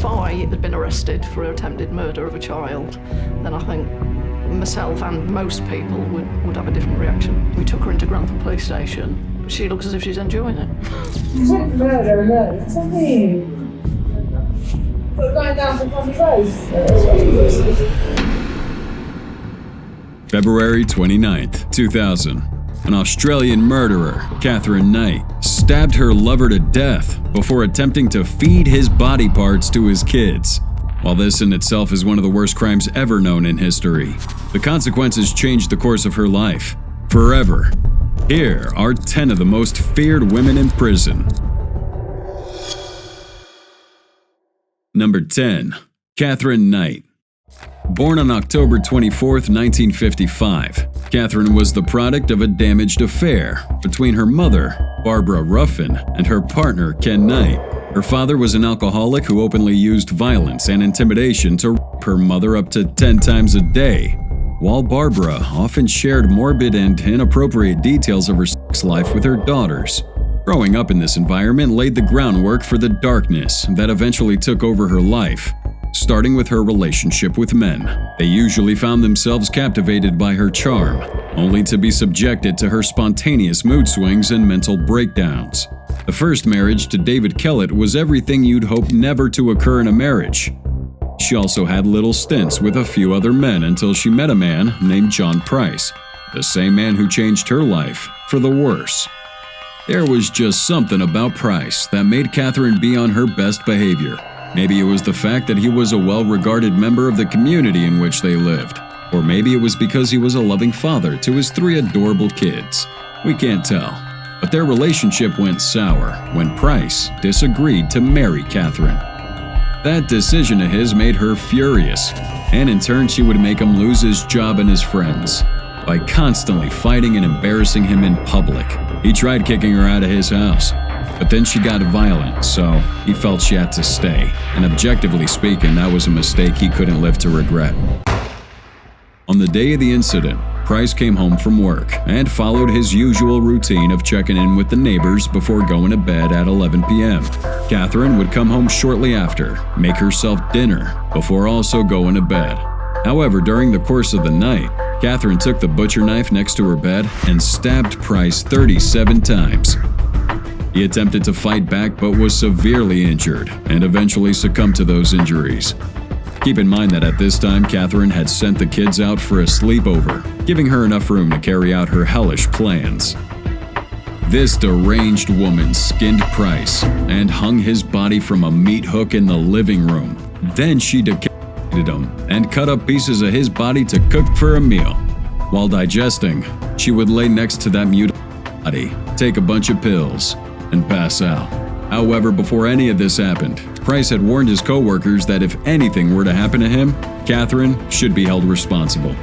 I had been arrested for attempted murder of a child, then I think myself and most people would have a different reaction. We took her into Grantham Police Station. She looks as if she's enjoying it. Murder. What do you mean? We're going down to Beverley Allitt. February 29th, 2000. An Australian murderer, Katherine Knight, stabbed her lover to death before attempting to feed his body parts to his kids. While this in itself is one of the worst crimes ever known in history, the consequences changed the course of her life forever. Here are 10 of the most feared women in prison. Number 10. Katherine Knight. Born on October 24, 1955, Katherine was the product of a damaged affair between her mother, Barbara Ruffin, and her partner, Ken Knight. Her father was an alcoholic who openly used violence and intimidation to rape her mother up to 10 times a day, while Barbara often shared morbid and inappropriate details of her sex life with her daughters. Growing up in this environment laid the groundwork for the darkness that eventually took over her life. Starting with her relationship with men, they usually found themselves captivated by her charm, only to be subjected to her spontaneous mood swings and mental breakdowns. The first marriage to David Kellett was everything you'd hope never to occur in a marriage. She also had little stints with a few other men until she met a man named John Price, the same man who changed her life for the worse. There was just something about Price that made Katherine be on her best behavior. Maybe it was the fact that he was a well-regarded member of the community in which they lived. Or maybe it was because he was a loving father to his 3 adorable kids. We can't tell. But their relationship went sour when Price disagreed to marry Katherine. That decision of his made her furious, and in turn she would make him lose his job and his friends. By constantly fighting and embarrassing him in public, he tried kicking her out of his house. But then she got violent, so he felt she had to stay. And objectively speaking, that was a mistake he couldn't live to regret. On the day of the incident, Price came home from work and followed his usual routine of checking in with the neighbors before going to bed at 11 p.m. Katherine would come home shortly after, make herself dinner, before also going to bed. However, during the course of the night, Katherine took the butcher knife next to her bed and stabbed Price 37 times. He attempted to fight back but was severely injured and eventually succumbed to those injuries. Keep in mind that at this time, Katherine had sent the kids out for a sleepover, giving her enough room to carry out her hellish plans. This deranged woman skinned Price and hung his body from a meat hook in the living room. Then she decapitated him and cut up pieces of his body to cook for a meal. While digesting, she would lay next to that mutilated body, take a bunch of pills, and pass out. However, before any of this happened, Price had warned his co-workers that if anything were to happen to him, Katherine should be held responsible.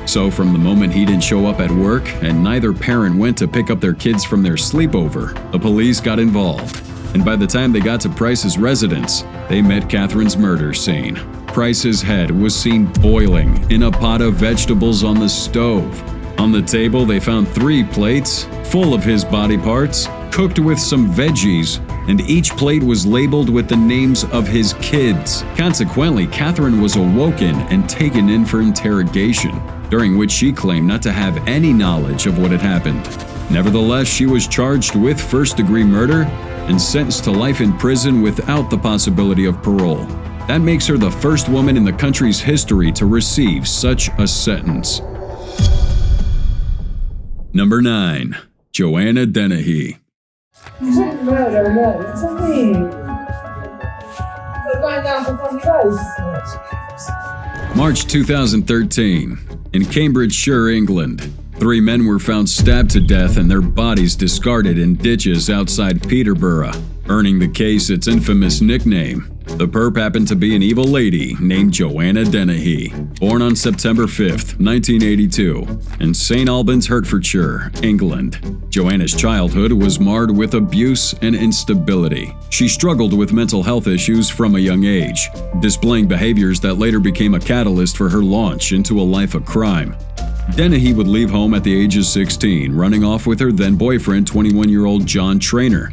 So from the moment he didn't show up at work and neither parent went to pick up their kids from their sleepover, the police got involved. And by the time they got to Price's residence, they met Katherine's murder scene. Price's head was seen boiling in a pot of vegetables on the stove. On the table, they found 3 plates full of his body parts, cooked with some veggies, and each plate was labeled with the names of his kids. Consequently, Katherine was awoken and taken in for interrogation, during which she claimed not to have any knowledge of what had happened. Nevertheless, she was charged with first-degree murder and sentenced to life in prison without the possibility of parole. That makes her the first woman in the country's history to receive such a sentence. Number 9. Joanna Dennehy. Murder. What do you mean? We're going down to Beverley Allitt. March 2013. In Cambridgeshire, England, 3 men were found stabbed to death and their bodies discarded in ditches outside Peterborough, earning the case its infamous nickname. The perp happened to be an evil lady named Joanna Dennehy, born on September 5, 1982, in St. Albans, Hertfordshire, England. Joanna's childhood was marred with abuse and instability. She struggled with mental health issues from a young age, displaying behaviors that later became a catalyst for her launch into a life of crime. Dennehy would leave home at the age of 16, running off with her then-boyfriend, 21-year-old John Traynor.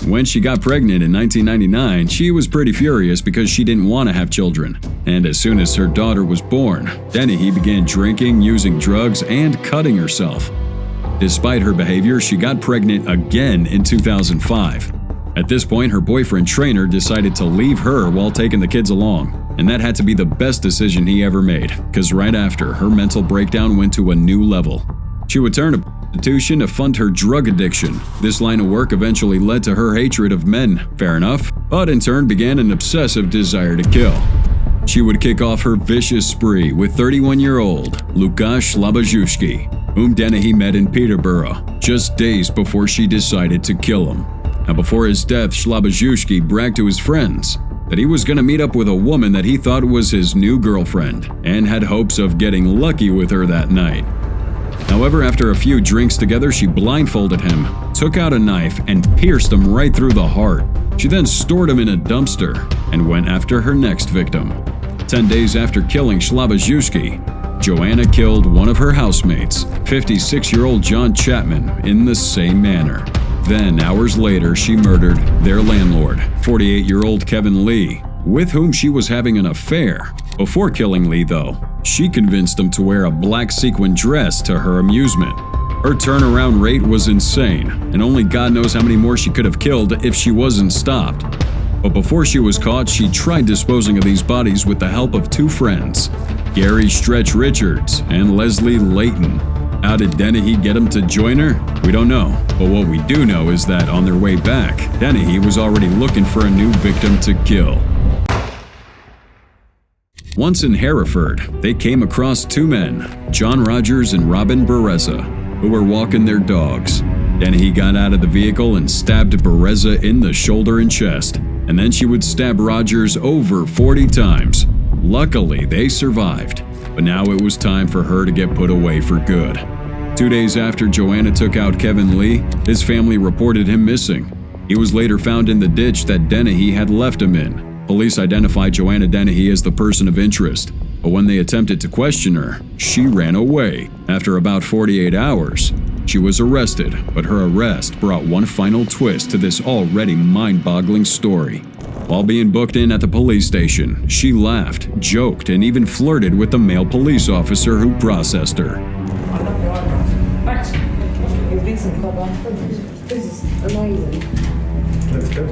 When she got pregnant in 1999, she was pretty furious because she didn't want to have children. And as soon as her daughter was born, Dennehy began drinking, using drugs, and cutting herself. Despite her behavior, she got pregnant again in 2005. At this point, her boyfriend Trainer decided to leave her while taking the kids along. And that had to be the best decision he ever made, because right after, her mental breakdown went to a new level. She would turn to prostitution to fund her drug addiction. This line of work eventually led to her hatred of men, fair enough, but in turn began an obsessive desire to kill. She would kick off her vicious spree with 31-year-old Łukasz Schabusiness, whom Dennehy met in Peterborough, just days before she decided to kill him. Now, before his death, Schabusiness bragged to his friends that he was going to meet up with a woman that he thought was his new girlfriend, and had hopes of getting lucky with her that night. However, after a few drinks together, she blindfolded him, took out a knife, and pierced him right through the heart. She then stored him in a dumpster and went after her next victim. 10 days after killing Schabusiness, Joanna killed one of her housemates, 56-year-old John Chapman, in the same manner. Then, hours later, she murdered their landlord, 48-year-old Kevin Lee, with whom she was having an affair. Before killing Lee, though, she convinced him to wear a black sequin dress to her amusement. Her turnaround rate was insane, and only God knows how many more she could have killed if she wasn't stopped. But before she was caught, she tried disposing of these bodies with the help of two friends, Gary Stretch Richards and Leslie Layton. How did Dennehy get him to join her? We don't know, but what we do know is that on their way back, Dennehy was already looking for a new victim to kill. Once in Hereford, they came across two men, John Rogers and Robin Barraza, who were walking their dogs. Dennehy got out of the vehicle and stabbed Barraza in the shoulder and chest, and then she would stab Rogers over 40 times. Luckily, they survived, but now it was time for her to get put away for good. 2 days after Joanna took out Kevin Lee, his family reported him missing. He was later found in the ditch that Dennehy had left him in. Police identified Joanna Dennehy as the person of interest, but when they attempted to question her, she ran away. After about 48 hours, she was arrested, but her arrest brought one final twist to this already mind-boggling story. While being booked in at the police station, she laughed, joked, and even flirted with the male police officer who processed her. Thanks. It's decent, Baba. This is amazing. That's good.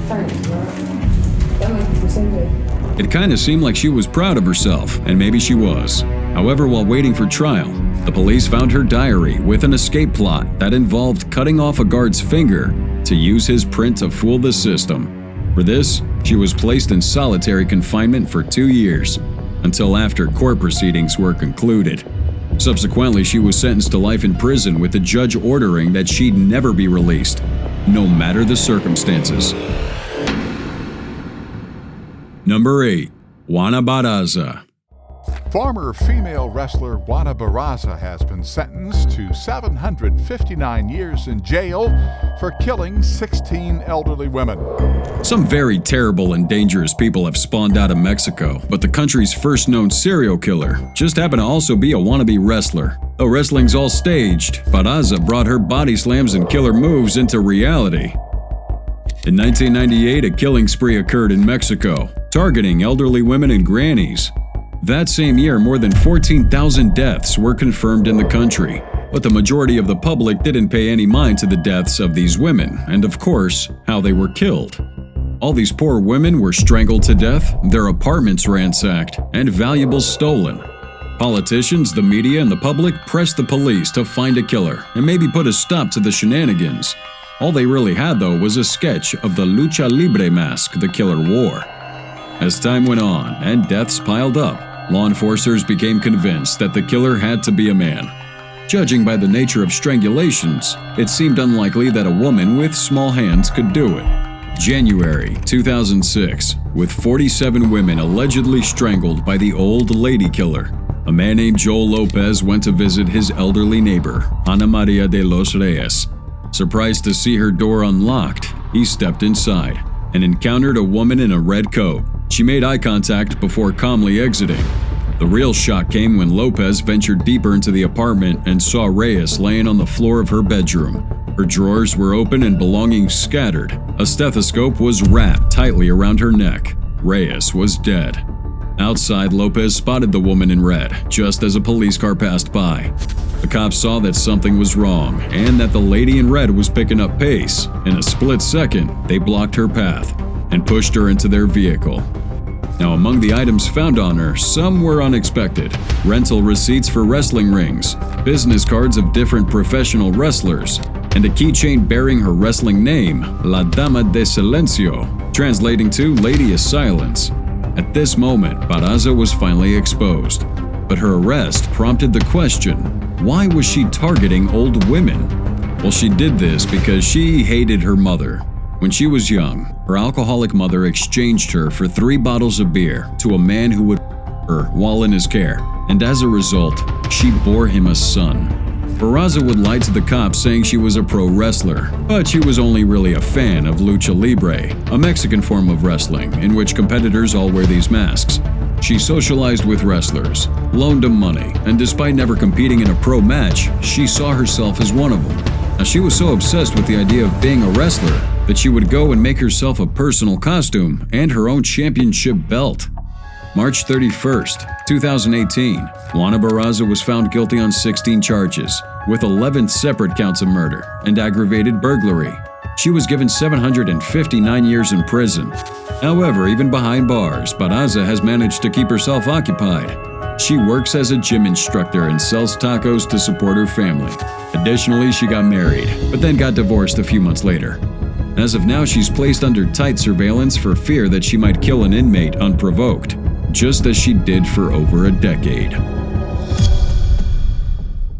Thanks, man. That makes me so good. It kind of seemed like she was proud of herself, and maybe she was. However, while waiting for trial, the police found her diary with an escape plot that involved cutting off a guard's finger to use his print to fool the system. For this, she was placed in solitary confinement for 2 years, until after court proceedings were concluded. Subsequently, she was sentenced to life in prison with the judge ordering that she'd never be released, no matter the circumstances. Number 8. Juana Barraza. Former female wrestler Juana Barraza has been sentenced to 759 years in jail for killing 16 elderly women. Some very terrible and dangerous people have spawned out of Mexico, but the country's first known serial killer just happened to also be a wannabe wrestler. Though wrestling's all staged, Barraza brought her body slams and killer moves into reality. In 1998, a killing spree occurred in Mexico, targeting elderly women and grannies. That same year, more than 14,000 deaths were confirmed in the country, but the majority of the public didn't pay any mind to the deaths of these women, and of course, how they were killed. All these poor women were strangled to death, their apartments ransacked, and valuables stolen. Politicians, the media, and the public pressed the police to find a killer and maybe put a stop to the shenanigans. All they really had, though, was a sketch of the lucha libre mask the killer wore. As time went on and deaths piled up, law enforcers became convinced that the killer had to be a man. Judging by the nature of strangulations, it seemed unlikely that a woman with small hands could do it. January 2006, with 47 women allegedly strangled by the old lady killer, a man named Joel Lopez went to visit his elderly neighbor, Ana Maria de los Reyes. Surprised to see her door unlocked, he stepped inside and encountered a woman in a red coat. She made eye contact before calmly exiting. The real shock came when Lopez ventured deeper into the apartment and saw Reyes laying on the floor of her bedroom. Her drawers were open and belongings scattered. A stethoscope was wrapped tightly around her neck. Reyes was dead. Outside, Lopez spotted the woman in red just as a police car passed by. The cops saw that something was wrong and that the lady in red was picking up pace. In a split second, they blocked her path and pushed her into their vehicle. Now, among the items found on her, some were unexpected. Rental receipts for wrestling rings, business cards of different professional wrestlers, and a keychain bearing her wrestling name, La Dama de Silencio, translating to Lady of Silence. At this moment, Barraza was finally exposed. But her arrest prompted the question, why was she targeting old women? Well, she did this because she hated her mother. When she was young, her alcoholic mother exchanged her for 3 bottles of beer to a man who would her while in his care, and as a result, she bore him a son. Barraza would lie to the cops saying she was a pro wrestler, but she was only really a fan of lucha libre, a Mexican form of wrestling in which competitors all wear these masks. She socialized with wrestlers, loaned them money, and despite never competing in a pro match, she saw herself as one of them. Now, she was so obsessed with the idea of being a wrestler that she would go and make herself a personal costume and her own championship belt. March 31st, 2018, Juana Barraza was found guilty on 16 charges, with 11 separate counts of murder and aggravated burglary. She was given 759 years in prison. However, even behind bars, Barraza has managed to keep herself occupied. She works as a gym instructor and sells tacos to support her family. Additionally, she got married, but then got divorced a few months later. As of now, she's placed under tight surveillance for fear that she might kill an inmate unprovoked, just as she did for over a decade.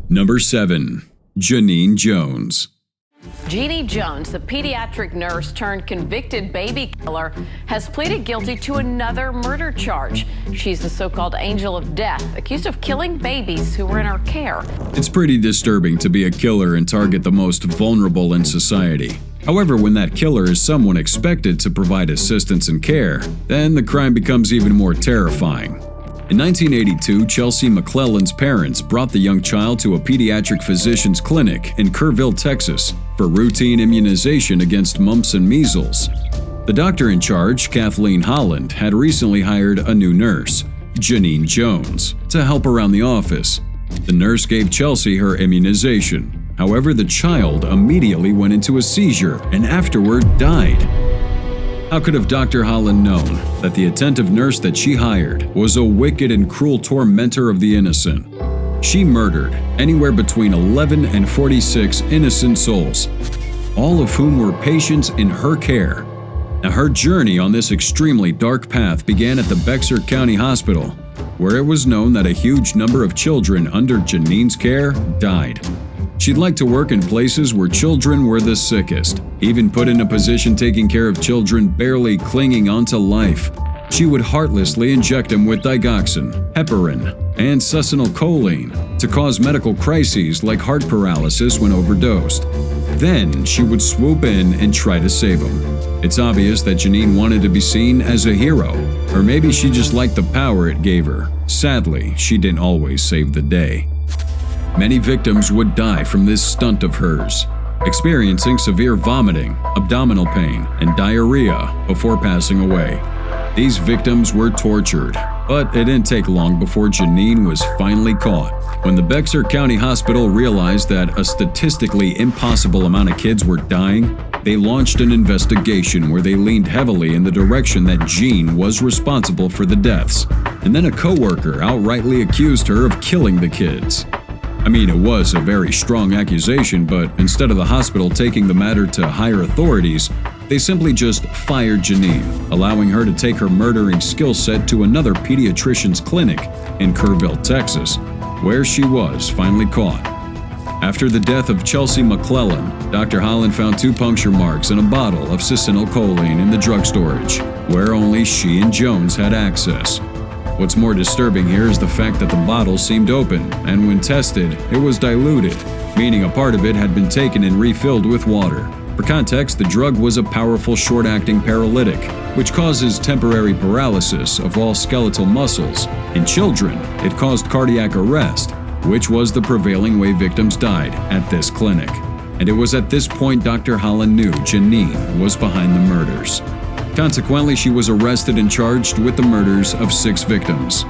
Number 7. Genene Jones. Genene Jones, the pediatric nurse turned convicted baby killer, has pleaded guilty to another murder charge. She's the so-called angel of death, accused of killing babies who were in her care. It's pretty disturbing to be a killer and target the most vulnerable in society. However, when that killer is someone expected to provide assistance and care, then the crime becomes even more terrifying. In 1982, Chelsea McClellan's parents brought the young child to a pediatric physician's clinic in Kerrville, Texas, for routine immunization against mumps and measles. The doctor in charge, Kathleen Holland, had recently hired a new nurse, Genene Jones, to help around the office. The nurse gave Chelsea her immunization. However, the child immediately went into a seizure and afterward died. How could have Dr. Holland known that the attentive nurse that she hired was a wicked and cruel tormentor of the innocent? She murdered anywhere between 11 and 46 innocent souls, all of whom were patients in her care. Now, her journey on this extremely dark path began at the Bexar County Hospital, where it was known that a huge number of children under Genene's care died. She'd like to work in places where children were the sickest, even put in a position taking care of children barely clinging onto life. She would heartlessly inject them with digoxin, heparin, and succinylcholine to cause medical crises like heart paralysis when overdosed. Then she would swoop in and try to save them. It's obvious that Genene wanted to be seen as a hero, or maybe she just liked the power it gave her. Sadly, she didn't always save the day. Many victims would die from this stunt of hers, experiencing severe vomiting, abdominal pain, and diarrhea before passing away. These victims were tortured, but it didn't take long before Genene was finally caught. When the Bexar County Hospital realized that a statistically impossible amount of kids were dying, they launched an investigation where they leaned heavily in the direction that Jean was responsible for the deaths, and then a coworker outrightly accused her of killing the kids. I mean, it was a very strong accusation, but instead of the hospital taking the matter to higher authorities, they simply just fired Genene, allowing her to take her murdering skill set to another pediatrician's clinic in Kerrville, Texas, where she was finally caught. After the death of Chelsea McClellan, Dr. Holland found 2 puncture marks and a bottle of succinylcholine in the drug storage, where only she and Jones had access. What's more disturbing here is the fact that the bottle seemed open, and when tested, it was diluted, meaning a part of it had been taken and refilled with water. For context, the drug was a powerful short-acting paralytic, which causes temporary paralysis of all skeletal muscles. In children, it caused cardiac arrest, which was the prevailing way victims died at this clinic. and it was at this point Dr. Holland knew Genene was behind the murders. Consequently, she was arrested and charged with the murders of 6 victims,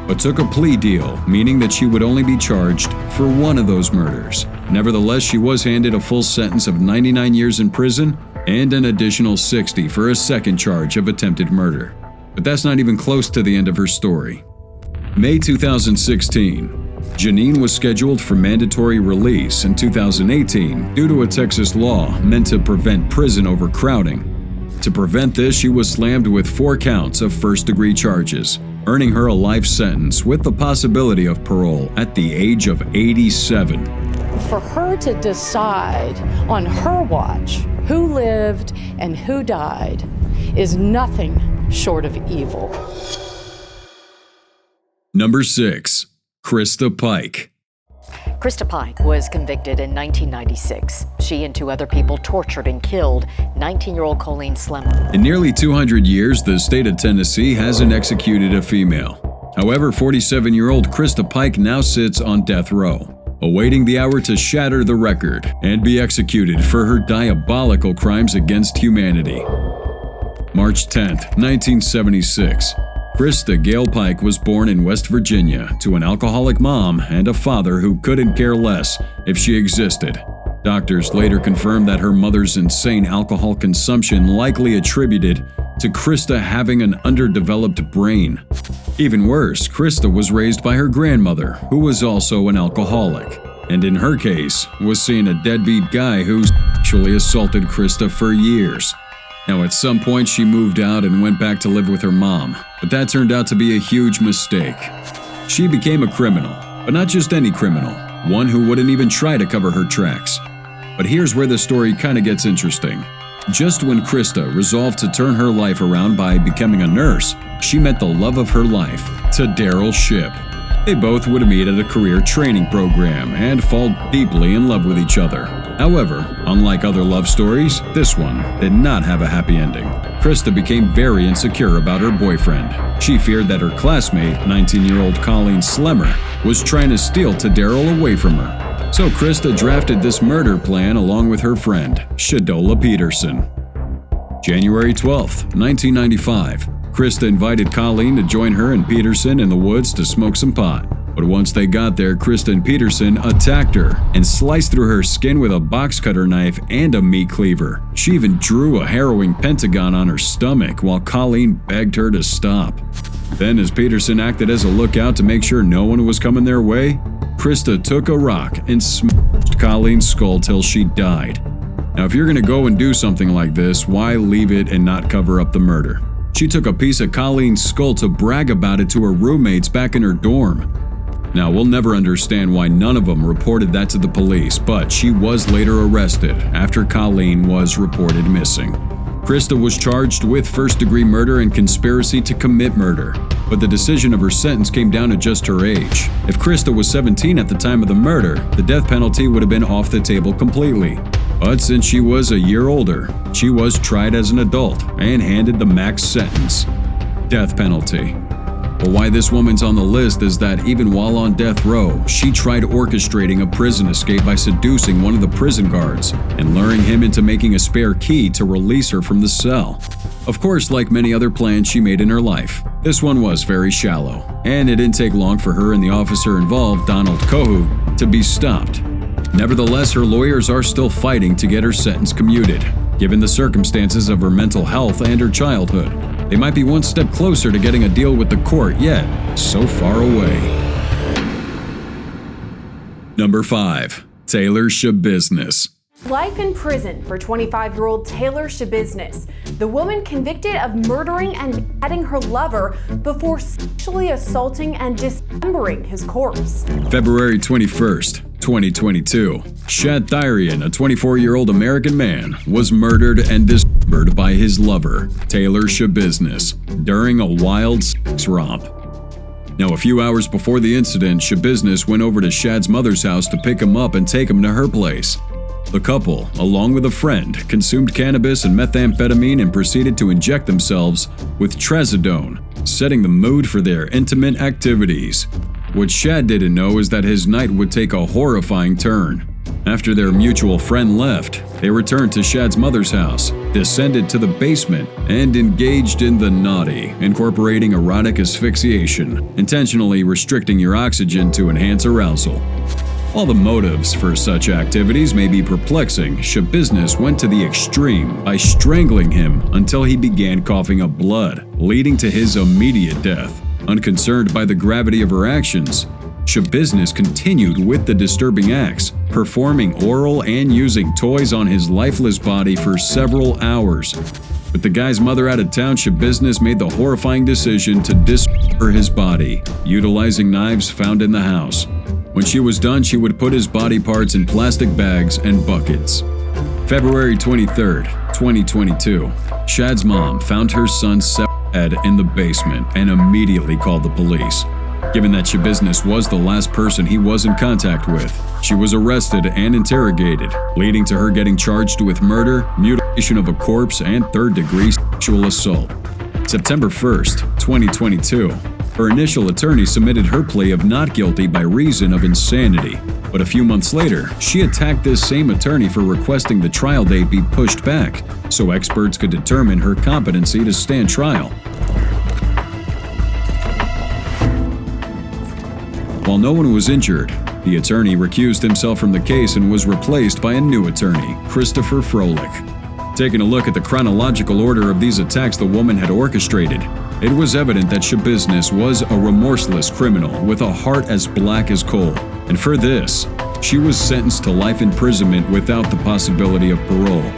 but took a plea deal, meaning that she would only be charged for one of those murders. Nevertheless, she was handed a full sentence of 99 years in prison and an additional 60 for a second charge of attempted murder. But that's not even close to the end of her story. May 2016. Genene was scheduled for mandatory release in 2018 due to a Texas law meant to prevent prison overcrowding. To prevent this, she was slammed with 4 counts of first-degree charges, earning her a life sentence with the possibility of parole at the age of 87. For her to decide on her watch who lived and who died is nothing short of evil. Number 6. Christa Pike. Christa Pike was convicted in 1996. She and 2 other people tortured and killed 19-year-old Colleen LaRose. In nearly 200 years, the state of Tennessee hasn't executed a female. However, 47-year-old Christa Pike now sits on death row, awaiting the hour to shatter the record and be executed for her diabolical crimes against humanity. March 10, 1976. Christa Gale Pike was born in West Virginia to an alcoholic mom and a father who couldn't care less if she existed. Doctors later confirmed that her mother's insane alcohol consumption likely attributed to Christa having an underdeveloped brain. Even worse, Christa was raised by her grandmother, who was also an alcoholic, and in her case, was seeing a deadbeat guy who sexually assaulted Christa for years. Now, at some point, she moved out and went back to live with her mom, but that turned out to be a huge mistake. She became a criminal, but not just any criminal, one who wouldn't even try to cover her tracks. But here's where the story kinda gets interesting. Just when Christa resolved to turn her life around by becoming a nurse, she met the love of her life, Daryl Shipp. They both would meet at a career training program and fall deeply in love with each other. However, unlike other love stories, this one did not have a happy ending. Christa became very insecure about her boyfriend. She feared that her classmate, 19-year-old Colleen Slemmer, was trying to steal Daryl away from her. So Christa drafted this murder plan along with her friend, Shadola Peterson. January 12, 1995. Christa invited Colleen to join her and Peterson in the woods to smoke some pot. But once they got there, Christa and Peterson attacked her and sliced through her skin with a box cutter knife and a meat cleaver. She even drew a harrowing pentagon on her stomach while Colleen begged her to stop. Then, as Peterson acted as a lookout to make sure no one was coming their way, Christa took a rock and smashed Colleen's skull till she died. Now, if you're gonna go and do something like this, why leave it and not cover up the murder? She took a piece of Colleen's skull to brag about it to her roommates back in her dorm. Now, we'll never understand why none of them reported that to the police, but she was later arrested after Colleen was reported missing. Christa was charged with first-degree murder and conspiracy to commit murder, but the decision of her sentence came down to just her age. If Christa was 17 at the time of the murder, the death penalty would have been off the table completely. But since she was a year older, she was tried as an adult and handed the max sentence: death penalty. But why this woman's on the list is that even while on death row, she tried orchestrating a prison escape by seducing one of the prison guards and luring him into making a spare key to release her from the cell. Of course, like many other plans she made in her life, this one was very shallow, and it didn't take long for her and the officer involved, Donald Kohu, to be stopped. Nevertheless, her lawyers are still fighting to get her sentence commuted, given the circumstances of her mental health and her childhood. They might be one step closer to getting a deal with the court, yet so far away. Number 5. Taylor Schabusiness. Life in prison for 25-year-old Taylor Schabusiness, the woman convicted of murdering and beheading her lover before sexually assaulting and dismembering his corpse. February 21st, 2022. Shad Thyrian, a 24-year-old American man, was murdered and dismembered by his lover, Taylor Schabusiness, during a wild sex romp. Now, a few hours before the incident, Schabusiness went over to Shad's mother's house to pick him up and take him to her place. The couple, along with a friend, consumed cannabis and methamphetamine and proceeded to inject themselves with trazodone, setting the mood for their intimate activities. What Shad didn't know is that his night would take a horrifying turn. After their mutual friend left, they returned to Shad's mother's house, descended to the basement, and engaged in the naughty, incorporating erotic asphyxiation, intentionally restricting your oxygen to enhance arousal. While the motives for such activities may be perplexing, Schabusiness went to the extreme by strangling him until he began coughing up blood, leading to his immediate death. Unconcerned by the gravity of her actions, Schabusiness continued with the disturbing acts, performing oral and using toys on his lifeless body for several hours. With the guy's mother out of town, Schabusiness made the horrifying decision to dismember his body, utilizing knives found in the house. When she was done, she would put his body parts in plastic bags and buckets. February 23, 2022, Shad's mom found her son's severed head in the basement and immediately called the police. Given that Schabusiness was the last person he was in contact with, she was arrested and interrogated, leading to her getting charged with murder, mutilation of a corpse, and third-degree sexual assault. September 1st, 2022, her initial attorney submitted her plea of not guilty by reason of insanity, but a few months later, she attacked this same attorney for requesting the trial date be pushed back so experts could determine her competency to stand trial. While no one was injured, the attorney recused himself from the case and was replaced by a new attorney, Christopher Froelich. Taking a look at the chronological order of these attacks the woman had orchestrated, it was evident that Schabusiness was a remorseless criminal with a heart as black as coal, and for this, she was sentenced to life imprisonment without the possibility of parole.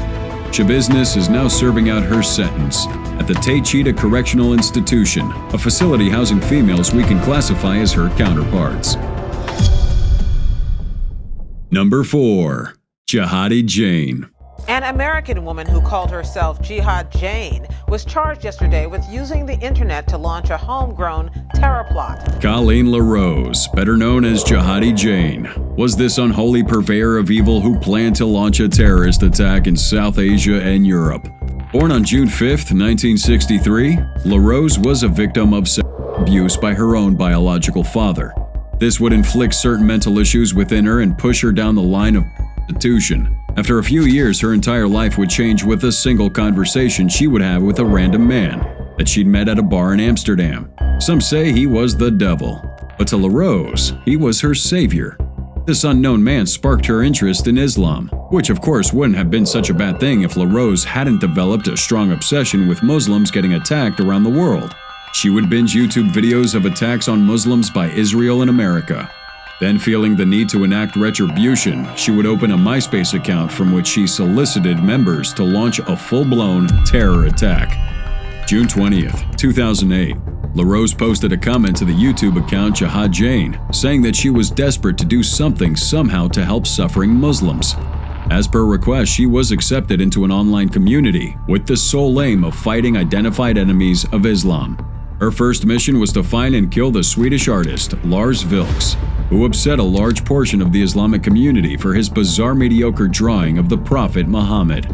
Schabusiness is now serving out her sentence at the Taycheetah Correctional Institution, a facility housing females we can classify as her counterparts. Number 4. Jihadi Jane. An American woman who called herself Jihad Jane was charged yesterday with using the internet to launch a homegrown terror plot. Colleen LaRose, better known as Jihadi Jane, was this unholy purveyor of evil who planned to launch a terrorist attack in South Asia and Europe. Born on June 5, 1963, LaRose was a victim of sexual abuse by her own biological father. This would inflict certain mental issues within her and push her down the line of prostitution. After a few years, her entire life would change with a single conversation she would have with a random man that she'd met at a bar in Amsterdam. Some say he was the devil, but to LaRose, he was her savior. This unknown man sparked her interest in Islam, which of course wouldn't have been such a bad thing if LaRose hadn't developed a strong obsession with Muslims getting attacked around the world. She would binge YouTube videos of attacks on Muslims by Israel and America. Then, feeling the need to enact retribution, she would open a MySpace account from which she solicited members to launch a full-blown terror attack. June 20th, 2008, LaRose posted a comment to the YouTube account Jihad Jane, saying that she was desperate to do something somehow to help suffering Muslims. As per request, she was accepted into an online community with the sole aim of fighting identified enemies of Islam. Her first mission was to find and kill the Swedish artist Lars Vilks, who upset a large portion of the Islamic community for his bizarre mediocre drawing of the Prophet Muhammad.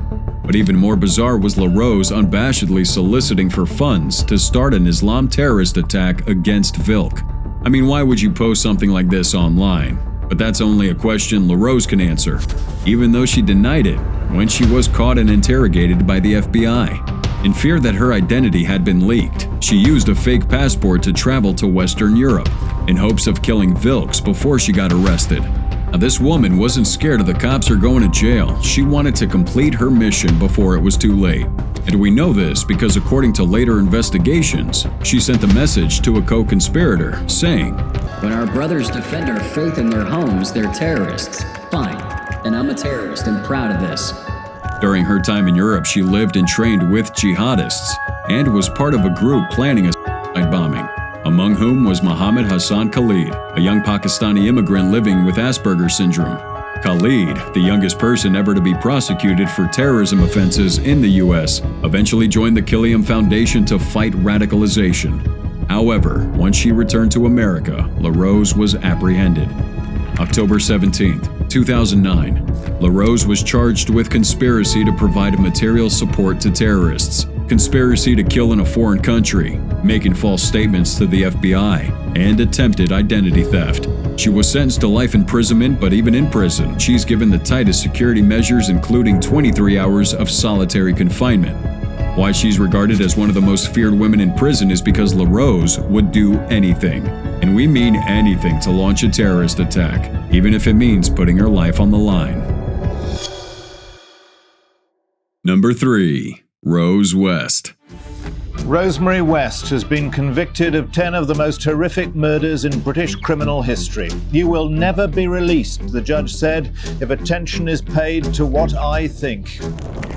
But even more bizarre was LaRose unabashedly soliciting for funds to start an Islam terrorist attack against Vilk. I mean, why would you post something like this online? But that's only a question LaRose can answer, even though she denied it when she was caught and interrogated by the FBI. In fear that her identity had been leaked, she used a fake passport to travel to Western Europe in hopes of killing Vilks before she got arrested. Now, this woman wasn't scared of the cops or going to jail. She wanted to complete her mission before it was too late. And we know this because according to later investigations, she sent a message to a co-conspirator saying, "When our brothers defend our faith in their homes, they're terrorists. Fine, and I'm a terrorist and proud of this." During her time in Europe, she lived and trained with jihadists and was part of a group planning a suicide bombing, among whom was Mohammed Hassan Khalid, a young Pakistani immigrant living with Asperger's syndrome. Khalid, the youngest person ever to be prosecuted for terrorism offenses in the U.S., eventually joined the Killiam Foundation to fight radicalization. However, once she returned to America, LaRose was apprehended. October 17, 2009, LaRose was charged with conspiracy to provide material support to terrorists, conspiracy to kill in a foreign country, making false statements to the FBI, and attempted identity theft. She was sentenced to life imprisonment, but even in prison, she's given the tightest security measures, including 23 hours of solitary confinement. Why she's regarded as one of the most feared women in prison is because LaRose would do anything, and we mean anything, to launch a terrorist attack, even if it means putting her life on the line. Number 3. Rose West. Rosemary West has been convicted of 10 of the most horrific murders in British criminal history. You will never be released, the judge said, if attention is paid to what I think.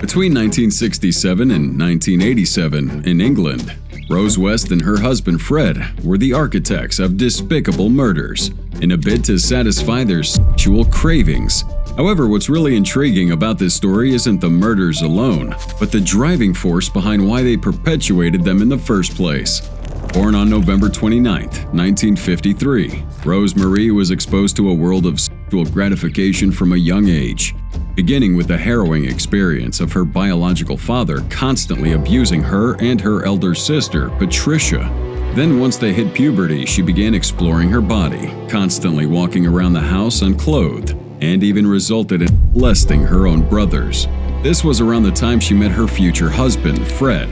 Between 1967 and 1987 in England, Rose West and her husband Fred were the architects of despicable murders in a bid to satisfy their sexual cravings. However, what's really intriguing about this story isn't the murders alone, but the driving force behind why they perpetuated them in the first place. Born on November 29, 1953, Rose Marie was exposed to a world of sexual gratification from a young age, beginning with the harrowing experience of her biological father constantly abusing her and her elder sister, Patricia. Then once they hit puberty, she began exploring her body, constantly walking around the house unclothed, and even resulted in molesting her own brothers. This was around the time she met her future husband, Fred.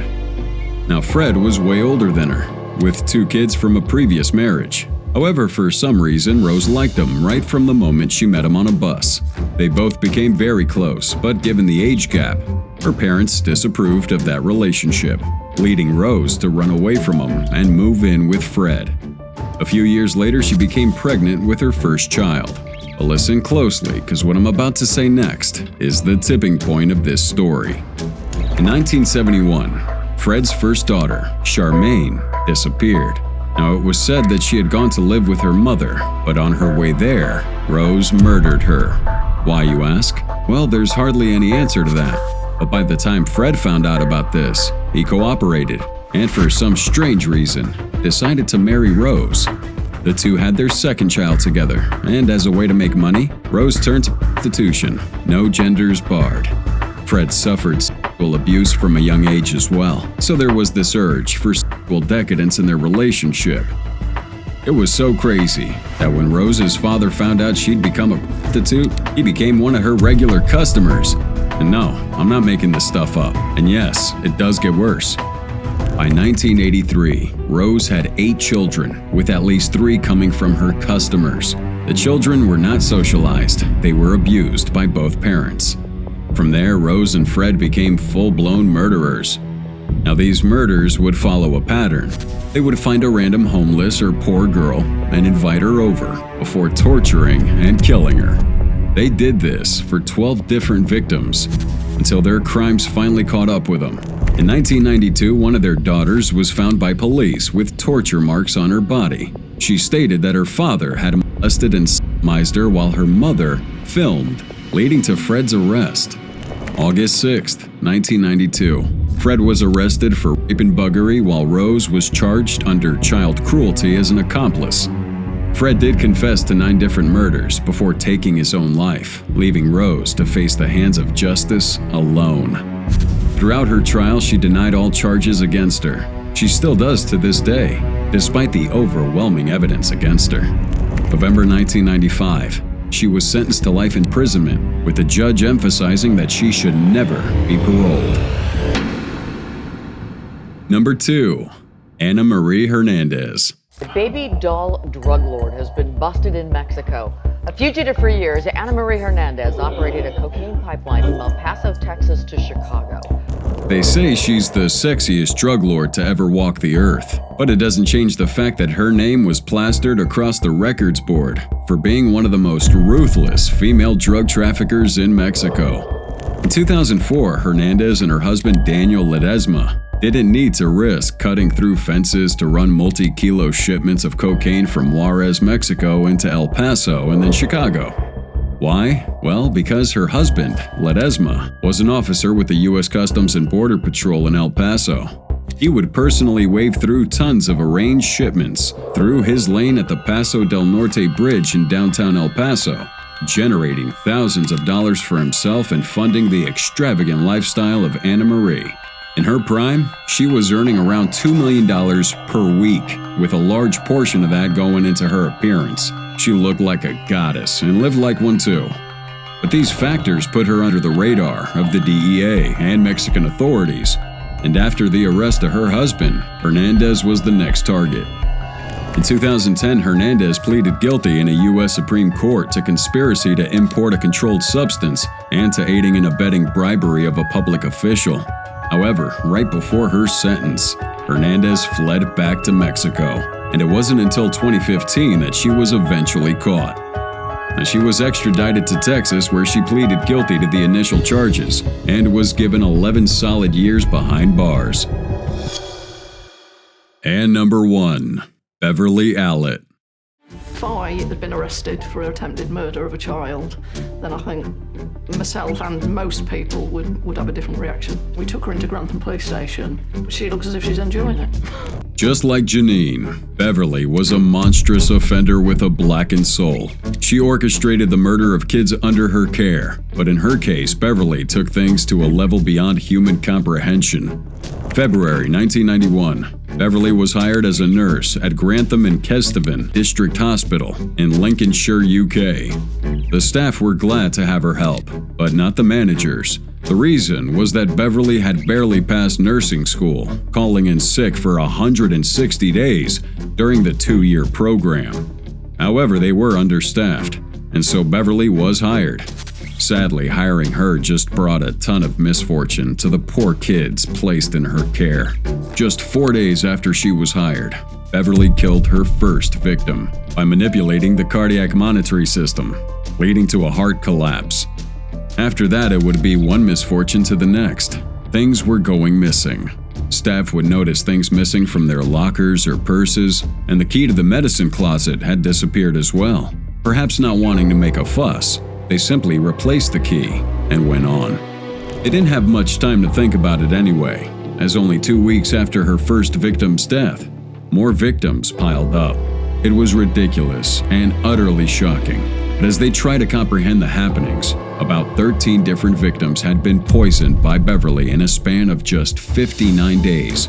Now, Fred was way older than her, with 2 kids from a previous marriage. However, for some reason, Rose liked him right from the moment she met him on a bus. They both became very close, but given the age gap, her parents disapproved of that relationship, leading Rose to run away from him and move in with Fred. A few years later, she became pregnant with her first child. But listen closely, because what I'm about to say next is the tipping point of this story. In 1971, Fred's first daughter, Charmaine, disappeared. Now, it was said that she had gone to live with her mother, but on her way there, Rose murdered her. Why, you ask? Well, there's hardly any answer to that. But by the time Fred found out about this, he cooperated, and for some strange reason, decided to marry Rose. The two had their second child together, and as a way to make money, Rose turned to prostitution, no genders barred. Fred suffered sexual abuse from a young age as well, so there was this urge for sexual decadence in their relationship. It was so crazy that when Rose's father found out she'd become a prostitute, he became one of her regular customers. And no, I'm not making this stuff up. And yes, it does get worse. By 1983, Rose had 8 children, with at least 3 coming from her customers. The children were not socialized, they were abused by both parents. From there, Rose and Fred became full-blown murderers. Now, these murders would follow a pattern. They would find a random homeless or poor girl and invite her over before torturing and killing her. They did this for 12 different victims until their crimes finally caught up with them. In 1992, one of their daughters was found by police with torture marks on her body. She stated that her father had molested and sodomized her while her mother filmed, leading to Fred's arrest. August 6, 1992, Fred was arrested for rape and buggery while Rose was charged under child cruelty as an accomplice. Fred did confess to 9 different murders before taking his own life, leaving Rose to face the hands of justice alone. Throughout her trial, she denied all charges against her. She still does to this day, despite the overwhelming evidence against her. November 1995, she was sentenced to life imprisonment, with the judge emphasizing that she should never be paroled. Number 2. Ana Marie Hernandez. The baby doll drug lord has been busted in Mexico. A fugitive for years, Ana Marie Hernandez operated a cocaine pipeline from El Paso, Texas to Chicago. They say she's the sexiest drug lord to ever walk the earth, but it doesn't change the fact that her name was plastered across the records board for being one of the most ruthless female drug traffickers in Mexico. In 2004, Hernandez and her husband Daniel Ledesma didn't need to risk cutting through fences to run multi-kilo shipments of cocaine from Juarez, Mexico into El Paso and then Chicago. Why? Well, because her husband, Ledesma, was an officer with the U.S. Customs and Border Patrol in El Paso. He would personally wave through tons of arranged shipments through his lane at the Paso del Norte Bridge in downtown El Paso, generating thousands of dollars for himself and funding the extravagant lifestyle of Ana Marie. In her prime, she was earning around $2 million per week, with a large portion of that going into her appearance. She looked like a goddess and lived like one too. But these factors put her under the radar of the DEA and Mexican authorities, and after the arrest of her husband, Hernandez was the next target. In 2010, Hernandez pleaded guilty in a U.S. Supreme Court to conspiracy to import a controlled substance and to aiding and abetting bribery of a public official. However, right before her sentence, Hernandez fled back to Mexico, and it wasn't until 2015 that she was eventually caught. And she was extradited to Texas, where she pleaded guilty to the initial charges and was given 11 solid years behind bars. And number 1, Beverley Allitt. If I had been arrested for attempted murder of a child, then I think myself and most people would have a different reaction. We took her into Grantham Police Station. She looks as if she's enjoying it. Just like Genene, Beverley was a monstrous offender with a blackened soul. She orchestrated the murder of kids under her care, but in her case, Beverley took things to a level beyond human comprehension. February 1991, Beverley was hired as a nurse at Grantham and Kesteven District Hospital in Lincolnshire, UK. The staff were glad to have her help, but not the managers. The reason was that Beverley had barely passed nursing school, calling in sick for 160 days during the 2-year program. However, they were understaffed, and so Beverley was hired. Sadly, hiring her just brought a ton of misfortune to the poor kids placed in her care. Just 4 days after she was hired, Beverley killed her first victim by manipulating the cardiac monitoring system, leading to a heart collapse. After that, it would be one misfortune to the next. Things were going missing. Staff would notice things missing from their lockers or purses, and the key to the medicine closet had disappeared as well. Perhaps not wanting to make a fuss, they simply replaced the key and went on. They didn't have much time to think about it anyway, as only 2 weeks after her first victim's death, more victims piled up. It was ridiculous and utterly shocking, but as they tried to comprehend the happenings, about 13 different victims had been poisoned by Beverley in a span of just 59 days.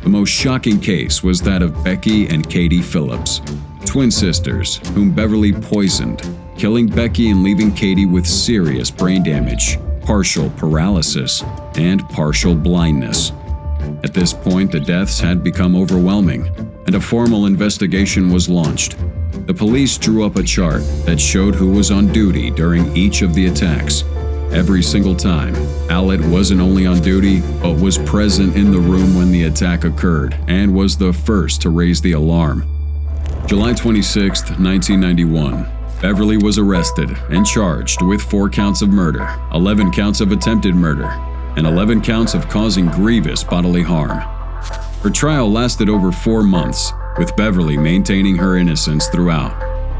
The most shocking case was that of Becky and Katie Phillips, twin sisters whom Beverley poisoned, killing Becky and leaving Katie with serious brain damage, partial paralysis, and partial blindness. At this point, the deaths had become overwhelming, and a formal investigation was launched. The police drew up a chart that showed who was on duty during each of the attacks. Every single time, Allitt wasn't only on duty, but was present in the room when the attack occurred and was the first to raise the alarm. July 26, 1991. Beverley was arrested and charged with 4 counts of murder, 11 counts of attempted murder, and 11 counts of causing grievous bodily harm. Her trial lasted over 4 months, with Beverley maintaining her innocence throughout.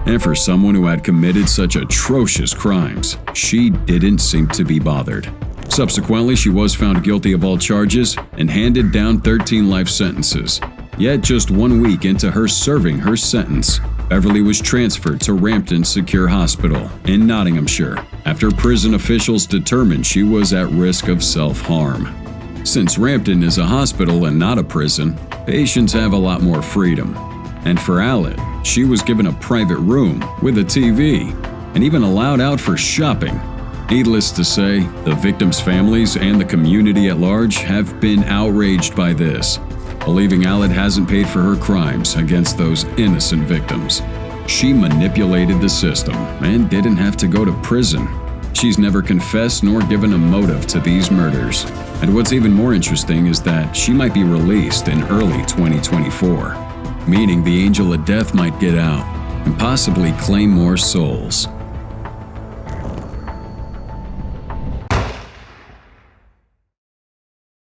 And for someone who had committed such atrocious crimes, she didn't seem to be bothered. Subsequently, she was found guilty of all charges and handed down 13 life sentences. Yet just 1 week into her serving her sentence, Beverley was transferred to Rampton Secure Hospital in Nottinghamshire after prison officials determined she was at risk of self-harm. Since Rampton is a hospital and not a prison, patients have a lot more freedom. And for Allitt, she was given a private room with a TV and even allowed out for shopping. Needless to say, the victims' families and the community at large have been outraged by this, believing Allitt hasn't paid for her crimes against those innocent victims. She manipulated the system and didn't have to go to prison. She's never confessed nor given a motive to these murders. And what's even more interesting is that she might be released in early 2024, meaning the angel of death might get out and possibly claim more souls.